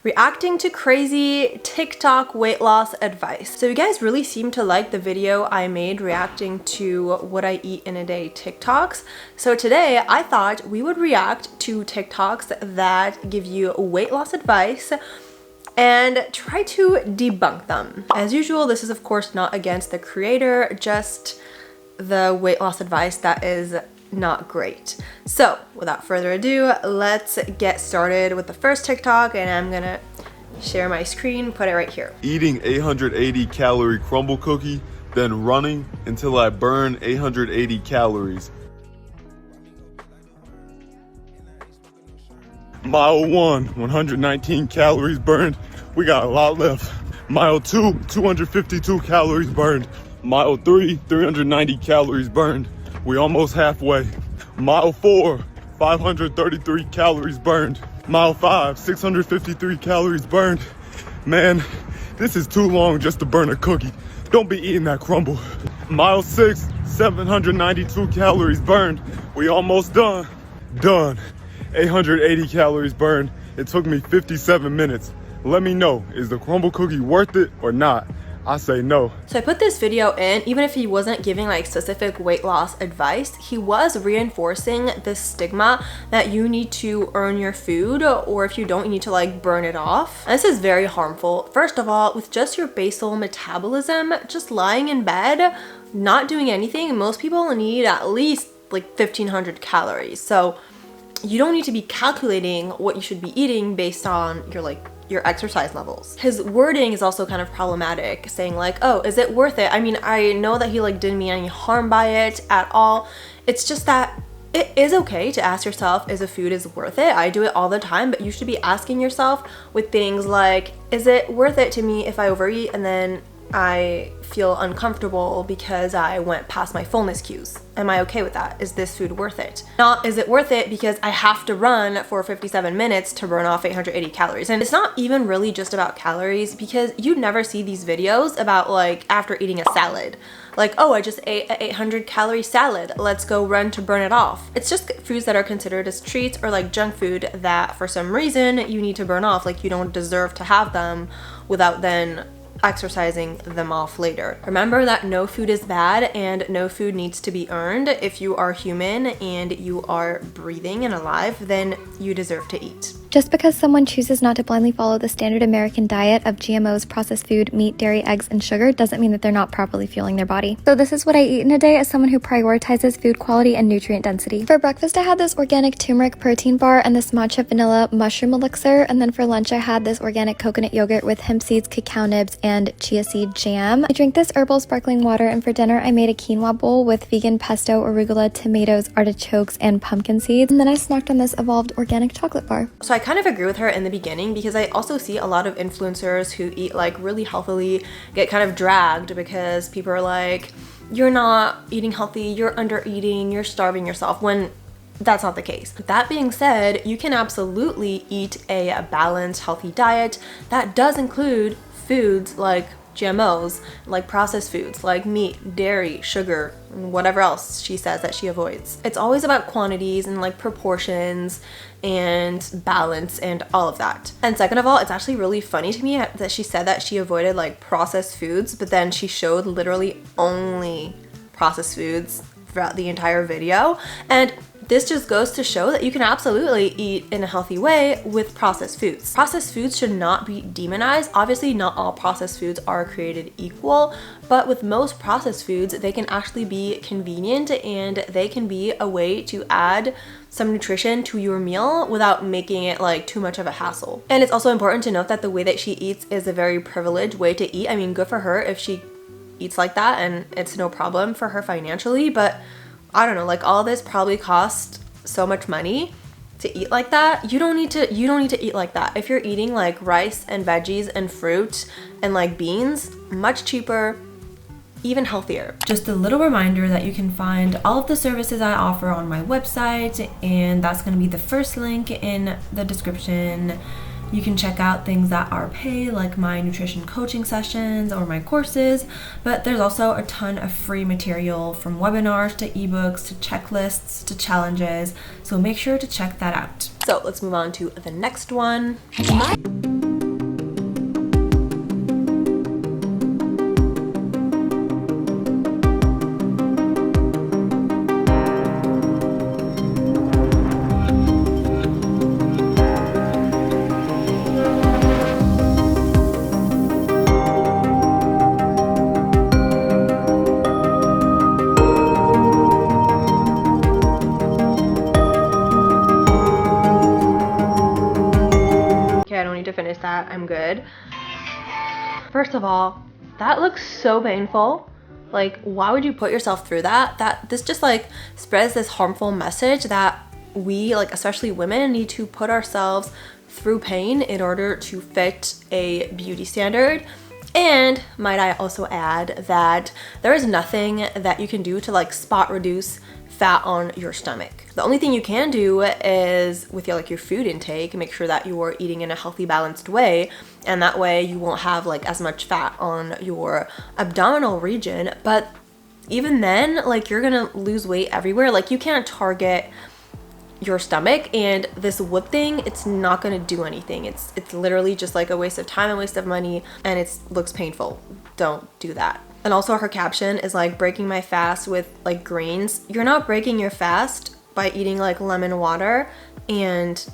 Reacting to crazy TikTok weight loss advice. So you guys really seem to like the video I made reacting to what I eat in a day TikToks. So today I thought we would react to TikToks that give you weight loss advice and try to debunk them. As usual, this is of course not against the creator, just the weight loss advice that is not great. So without further ado, let's get started with the first TikTok, and I'm gonna share my screen, put it right here. Eating 880 calorie crumble cookie, then running until I burn 880 calories. Mile 1, 119 calories burned. We got a lot left. Mile 2, 252 calories burned. Mile 3, 390 calories burned. We almost halfway. Mile 4, 533 calories burned. Mile 5, 653 calories burned. Man, this is too long just to burn a cookie. Don't be eating that crumble. Mile 6, 792 calories burned. We almost done. Done. 880 calories burned. It took me 57 minutes. Let me know, is the crumble cookie worth it or not? I say no. So I put this video in, even if he wasn't giving like specific weight loss advice, he was reinforcing the stigma that you need to earn your food, or if you don't, you need to like burn it off. And this is very harmful. First of all, with just your basal metabolism, just lying in bed, not doing anything, most people need at least like 1,500 calories. So you don't need to be calculating what you should be eating based on your exercise levels. His wording is also kind of problematic, saying like, oh, is it worth it? I mean, I know that he didn't mean any harm by it at all. It's just that it is okay to ask yourself, is a food is worth it? I do it all the time, but you should be asking yourself with things like, is it worth it to me if I overeat and then I feel uncomfortable because I went past my fullness cues? Am I okay with that? Is this food worth it? Not, is it worth it because I have to run for 57 minutes to burn off 880 calories? And it's not even really just about calories, because you never see these videos about like after eating a salad. Like, oh, I just ate an 800 calorie salad, let's go run to burn it off. It's just foods that are considered as treats or like junk food that for some reason you need to burn off. Like you don't deserve to have them without then exercising them off later. Remember that no food is bad and no food needs to be earned. If you are human and you are breathing and alive, then you deserve to eat. Just because someone chooses not to blindly follow the standard American diet of GMOs, processed food, meat, dairy, eggs, and sugar doesn't mean that they're not properly fueling their body. So this is what I eat in a day as someone who prioritizes food quality and nutrient density. For breakfast, I had this organic turmeric protein bar and this matcha vanilla mushroom elixir. And then for lunch, I had this organic coconut yogurt with hemp seeds, cacao nibs, and chia seed jam. I drink this herbal sparkling water, and for dinner, I made a quinoa bowl with vegan pesto, arugula, tomatoes, artichokes, and pumpkin seeds. And then I snacked on this evolved organic chocolate bar. So I kind of agree with her in the beginning, because I also see a lot of influencers who eat like really healthily get kind of dragged because people are like, you're not eating healthy, you're under eating, you're starving yourself, when that's not the case. That being said, you can absolutely eat a balanced, healthy diet that does include foods like GMOs, like processed foods like meat, dairy, sugar, and whatever else she says that she avoids. It's always about quantities and like proportions and balance and all of that. And second of all, it's actually really funny to me that she said that she avoided like processed foods, but then she showed literally only processed foods throughout the entire video. And this just goes to show that you can absolutely eat in a healthy way with processed foods. Processed foods should not be demonized. Obviously, not all processed foods are created equal, but with most processed foods, they can actually be convenient and they can be a way to add some nutrition to your meal without making it like too much of a hassle. And it's also important to note that the way that she eats is a very privileged way to eat. I mean, good for her if she eats like that and it's no problem for her financially, but I don't know, like all this probably cost so much money to eat like that. You don't need to eat like that. If you're eating like rice and veggies and fruit and like beans, much cheaper, even healthier. Just a little reminder that you can find all of the services I offer on my website, and that's going to be the first link in the description. You can check out things that are paid, like my nutrition coaching sessions or my courses, but there's also a ton of free material, from webinars to ebooks to checklists to challenges, so make sure to check that out. So let's move on to the next one. to finish that, I'm good. First of all, that looks so painful. Like, why would you put yourself through that? This just like spreads this harmful message that we, like especially women, need to put ourselves through pain in order to fit a beauty standard. And might I also add that there is nothing that you can do to like spot reduce fat on your stomach. The only thing you can do is with your food intake, make sure that you are eating in a healthy, balanced way, and that way you won't have like as much fat on your abdominal region. But even then, like, you're gonna lose weight everywhere. Like, you can't target your stomach, and this whip thing, it's not gonna do anything. It's literally just like a waste of time, a waste of money, and it looks painful. Don't do that. And also her caption is like, breaking my fast with like greens. You're not breaking your fast by eating like lemon water and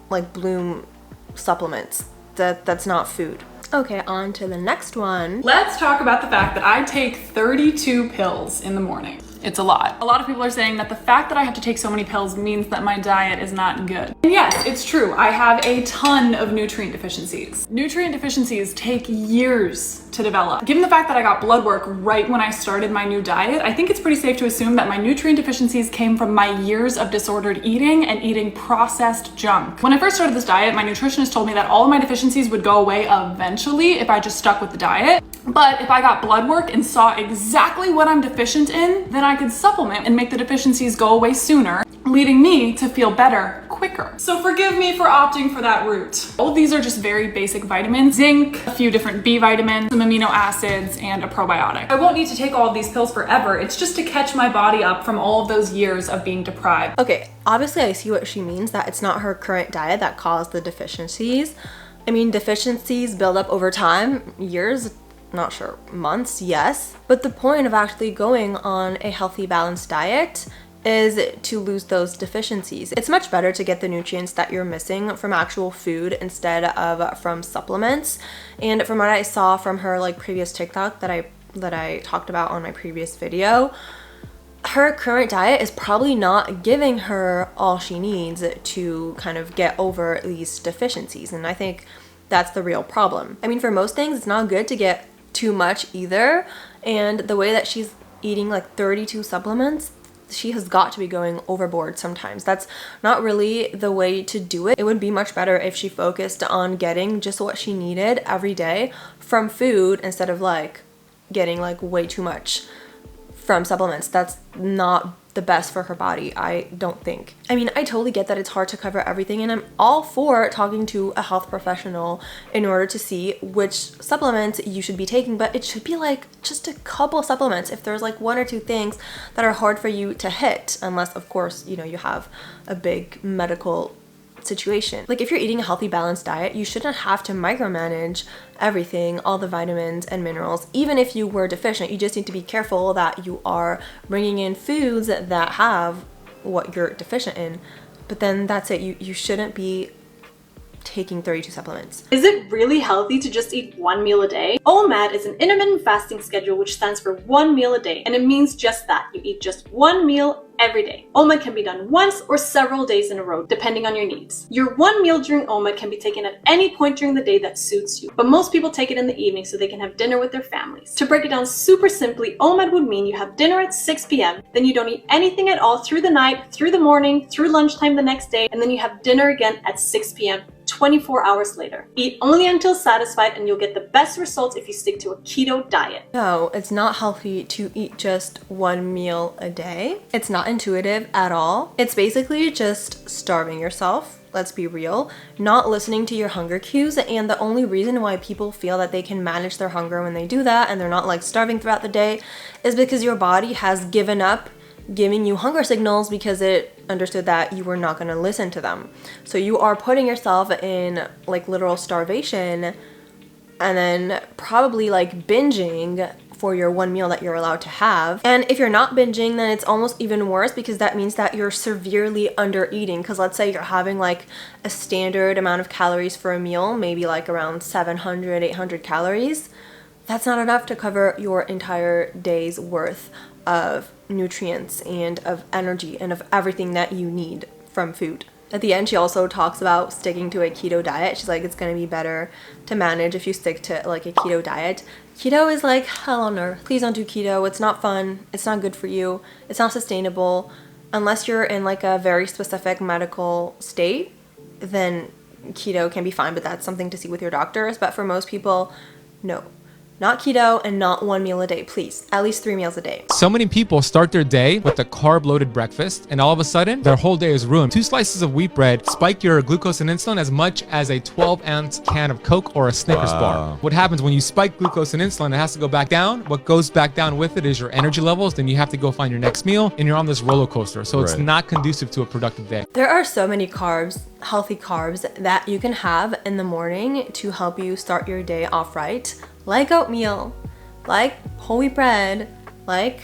like Bloom supplements. That's not food. Okay, on to the next one. Let's talk about the fact that I take 32 pills in the morning. It's a lot. A lot of people are saying that the fact that I have to take so many pills means that my diet is not good. And yes, it's true. I have a ton of nutrient deficiencies. Nutrient deficiencies take years to develop. Given the fact that I got blood work right when I started my new diet, I think it's pretty safe to assume that my nutrient deficiencies came from my years of disordered eating and eating processed junk. When I first started this diet, my nutritionist told me that all of my deficiencies would go away eventually if I just stuck with the diet. But if I got blood work and saw exactly what I'm deficient in, then I could supplement and make the deficiencies go away sooner, leading me to feel better quicker. So forgive me for opting for that route. All of these are just very basic vitamins: zinc, a few different B vitamins, some amino acids, and a probiotic. I won't need to take all of these pills forever. It's just to catch my body up from all of those years of being deprived. Okay, obviously I see what she means, that it's not her current diet that caused the deficiencies. I mean, deficiencies build up over time, years, not sure, months, yes. But the point of actually going on a healthy, balanced diet is to lose those deficiencies. It's much better to get the nutrients that you're missing from actual food instead of from supplements. And from what I saw from her like previous TikTok that I talked about on my previous video, her current diet is probably not giving her all she needs to kind of get over these deficiencies. And I think that's the real problem. I mean, for most things, it's not good to get too much either. And the way that she's eating like 32 supplements, she has got to be going overboard sometimes. That's not really the way to do it. It would be much better if she focused on getting just what she needed every day from food instead of like getting like way too much from supplements. That's not the best for her body, I don't think. I mean, I totally get that it's hard to cover everything, and I'm all for talking to a health professional in order to see which supplements you should be taking, but it should be like just a couple supplements if there's like one or two things that are hard for you to hit, unless of course, you know, you have a big medical situation. Like, if you're eating a healthy, balanced diet, you shouldn't have to micromanage everything, all the vitamins and minerals. Even if you were deficient, you just need to be careful that you are bringing in foods that have what you're deficient in. But then that's it. You shouldn't be taking 32 supplements. Is it really healthy to just eat one meal a day? OMAD is an intermittent fasting schedule, which stands for one meal a day, and it means just that. You eat just one meal every day. OMAD can be done once or several days in a row, depending on your needs. Your one meal during OMAD can be taken at any point during the day that suits you, but most people take it in the evening so they can have dinner with their families. To break it down super simply, OMAD would mean you have dinner at 6 p.m., then you don't eat anything at all through the night, through the morning, through lunchtime the next day, and then you have dinner again at 6 p.m. 24 hours later. Eat only until satisfied, and you'll get the best results if you stick to a keto diet. No, it's not healthy to eat just one meal a day. It's not intuitive at all. It's basically just starving yourself. Let's be real, not listening to your hunger cues. And the only reason why people feel that they can manage their hunger when they do that and they're not like starving throughout the day is because your body has given up giving you hunger signals because it understood that you were not going to listen to them. So you are putting yourself in like literal starvation and then probably like binging for your one meal that you're allowed to have. And if you're not binging, then it's almost even worse because that means that you're severely under eating. Because let's say you're having like a standard amount of calories for a meal, maybe like around 700, 800 calories. That's not enough to cover your entire day's worth of nutrients and of energy and of everything that you need from food. At the end, she also talks about sticking to a keto diet. She's like, it's gonna be better to manage if you stick to like a keto diet. Keto is like hell on earth. Please don't do keto. It's not fun. It's not good for you. It's not sustainable. Unless you're in like a very specific medical state, then keto can be fine, but that's something to see with your doctors. But for most people, no. Not keto and not 1 meal a day, please. At least 3 meals a day. So many people start their day with a carb-loaded breakfast, and all of a sudden, their whole day is ruined. 2 slices of wheat bread spike your glucose and insulin as much as a 12-ounce can of Coke or a Snickers bar. What happens when you spike glucose and insulin, it has to go back down. What goes back down with it is your energy levels. Then you have to go find your next meal, and you're on this roller coaster. So it's not conducive to a productive day. There are so many carbs, healthy carbs, that you can have in the morning to help you start your day off right. Like oatmeal, like whole wheat bread, like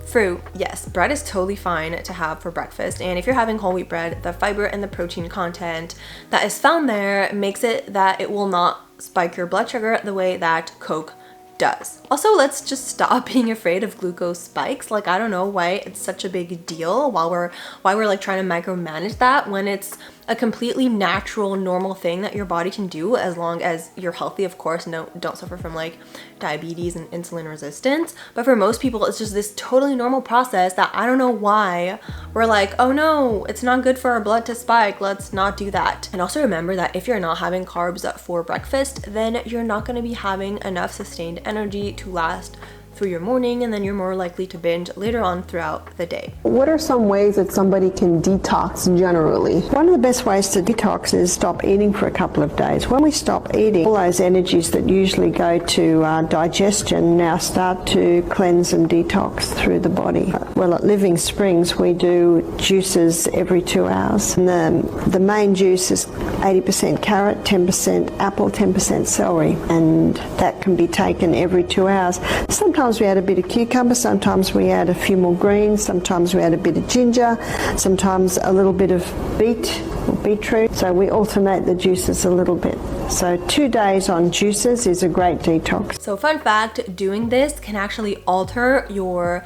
fruit. Yes, bread is totally fine to have for breakfast. And if you're having whole wheat bread, the fiber and the protein content that is found there makes it that it will not spike your blood sugar the way that Coke does. Also, let's just stop being afraid of glucose spikes. Like, I don't know why it's such a big deal why we're like trying to micromanage that when it's a completely natural, normal thing that your body can do as long as you're healthy, of course. No, don't suffer from like diabetes and insulin resistance. But for most people, it's just this totally normal process that I don't know why we're like, oh no, it's not good for our blood to spike. Let's not do that. And also remember that if you're not having carbs for breakfast, then you're not going to be having enough sustained energy to last through your morning, and then you're more likely to binge later on throughout the day. What are some ways that somebody can detox generally? One of the best ways to detox is stop eating for a couple of days. When we stop eating, all those energies that usually go to digestion now start to cleanse and detox through the body. Well, at Living Springs, we do juices every 2 hours. And the main juice is 80% carrot, 10% apple, 10% celery, and that can be taken every 2 hours. Sometimes we add a bit of cucumber, sometimes we add a few more greens, sometimes we add a bit of ginger, sometimes a little bit of beet or beetroot. So we alternate the juices a little bit. So 2 days on juices is a great detox. So fun fact, doing this can actually alter your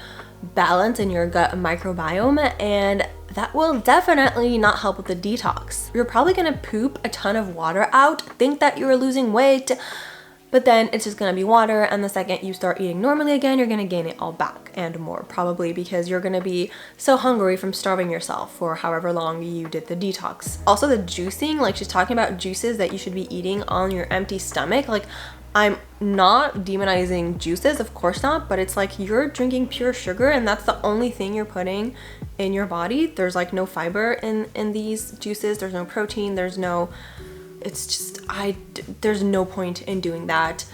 balance in your gut microbiome, and that will definitely not help with the detox. You're probably gonna poop a ton of water out, think that you're losing weight, but then it's just gonna be water, and the second you start eating normally again, you're gonna gain it all back and more, probably because you're gonna be so hungry from starving yourself for however long you did the detox. Also the juicing, like she's talking about juices that you should be eating on your empty stomach. Like, I'm not demonizing juices, of course not, but it's like you're drinking pure sugar and that's the only thing you're putting in your body. There's like no fiber in these juices, there's no protein, there's no point in doing that.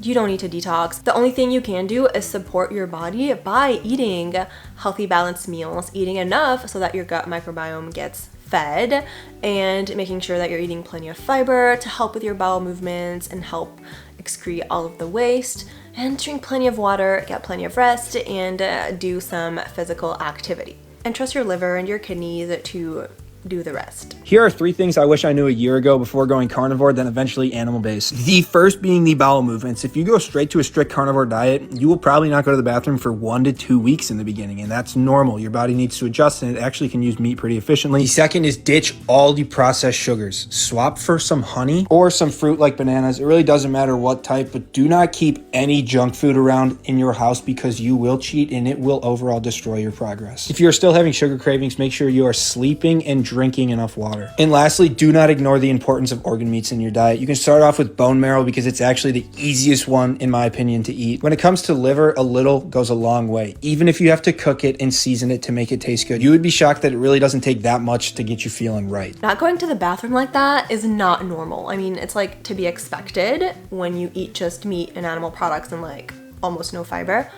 You don't need to detox. The only thing you can do is support your body by eating healthy, balanced meals, eating enough so that your gut microbiome gets fed, and making sure that you're eating plenty of fiber to help with your bowel movements and help excrete all of the waste, and drink plenty of water, get plenty of rest, and do some physical activity. And trust your liver and your kidneys to do the rest. Here are 3 things I wish I knew a year ago before going carnivore, then eventually animal-based. The first being the bowel movements. If you go straight to a strict carnivore diet, you will probably not go to the bathroom for 1 to 2 weeks in the beginning, and that's normal. Your body needs to adjust, and it actually can use meat pretty efficiently. The second is ditch all the processed sugars. Swap for some honey or some fruit like bananas. It really doesn't matter what type, but do not keep any junk food around in your house because you will cheat and it will overall destroy your progress. If you're still having sugar cravings, make sure you are sleeping and drinking enough water. And lastly, do not ignore the importance of organ meats in your diet. You can start off with bone marrow because it's actually the easiest one, in my opinion, to eat. When it comes to liver, a little goes a long way. Even if you have to cook it and season it to make it taste good, you would be shocked that it really doesn't take that much to get you feeling right. Not going to the bathroom like that is not normal. I mean, it's like to be expected when you eat just meat and animal products and like almost no fiber.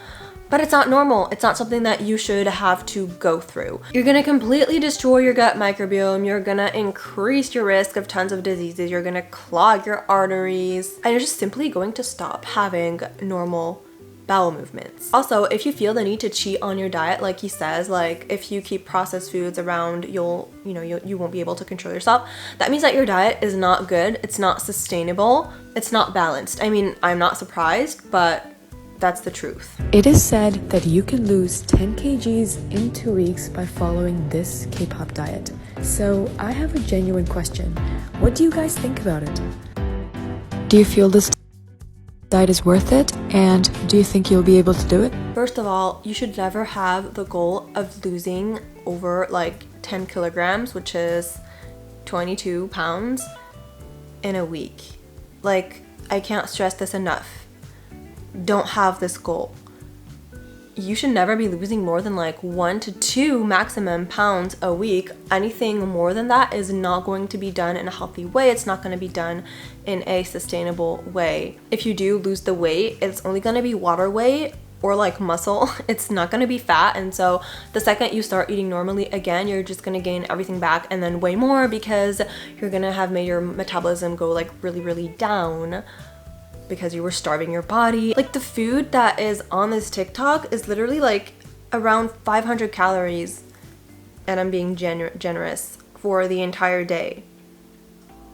But it's not normal. It's not something that you should have to go through. You're gonna completely destroy your gut microbiome. You're gonna increase your risk of tons of diseases. You're gonna clog your arteries. And you're just simply going to stop having normal bowel movements. Also, if you feel the need to cheat on your diet, like he says, like if you keep processed foods around, you won't be able to control yourself. That means that your diet is not good. It's not sustainable. It's not balanced. I mean, I'm not surprised, but that's the truth. It is said that you can lose 10 kgs in 2 weeks by following this K-pop diet. So I have a genuine question. What do you guys think about it? Do you feel this diet is worth it? And do you think you'll be able to do it? First of all, you should never have the goal of losing over like 10 kilograms, which is 22 pounds in a week. Like, I can't stress this enough. Don't have this goal. You should never be losing more than like 1 to 2 maximum pounds a week. Anything more than that is not going to be done in a healthy way. It's not going to be done in a sustainable way. If you do lose the weight, it's only going to be water weight or like muscle. It's not going to be fat. And so the second you start eating normally again, you're just going to gain everything back and then way more, because you're going to have made your metabolism go like really down because you were starving your body. Like, the food that is on this TikTok is literally like around 500 calories, and I'm being generous, for the entire day.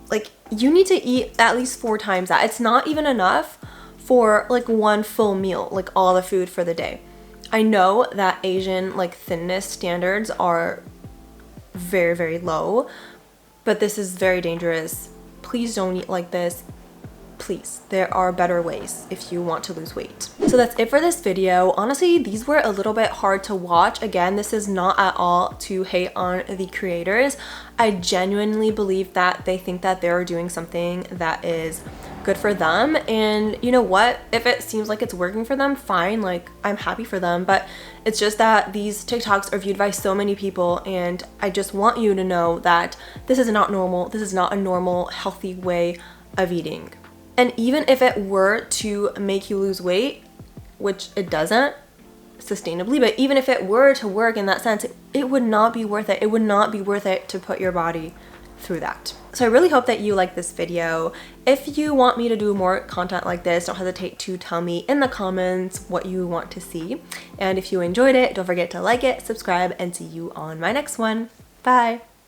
Like, you need to eat at least 4 times that. It's not even enough for like one full meal, like all the food for the day. I know that Asian like thinness standards are very low, but this is very dangerous. Please don't eat like this. Please, there are better ways if you want to lose weight. So that's it for this video. Honestly, these were a little bit hard to watch. Again, this is not at all to hate on the creators. I genuinely believe that they think that they're doing something that is good for them, and you know what, if it seems like it's working for them, fine, like I'm happy for them. But it's just that these TikToks are viewed by so many people, and I just want you to know that this is not normal. This is not a normal, healthy way of eating. And even if it were to make you lose weight, which it doesn't sustainably, but even if it were to work in that sense, it would not be worth it. It would not be worth it to put your body through that. So I really hope that you like this video. If you want me to do more content like this, don't hesitate to tell me in the comments what you want to see. And if you enjoyed it, don't forget to like it, subscribe, and see you on my next one. Bye!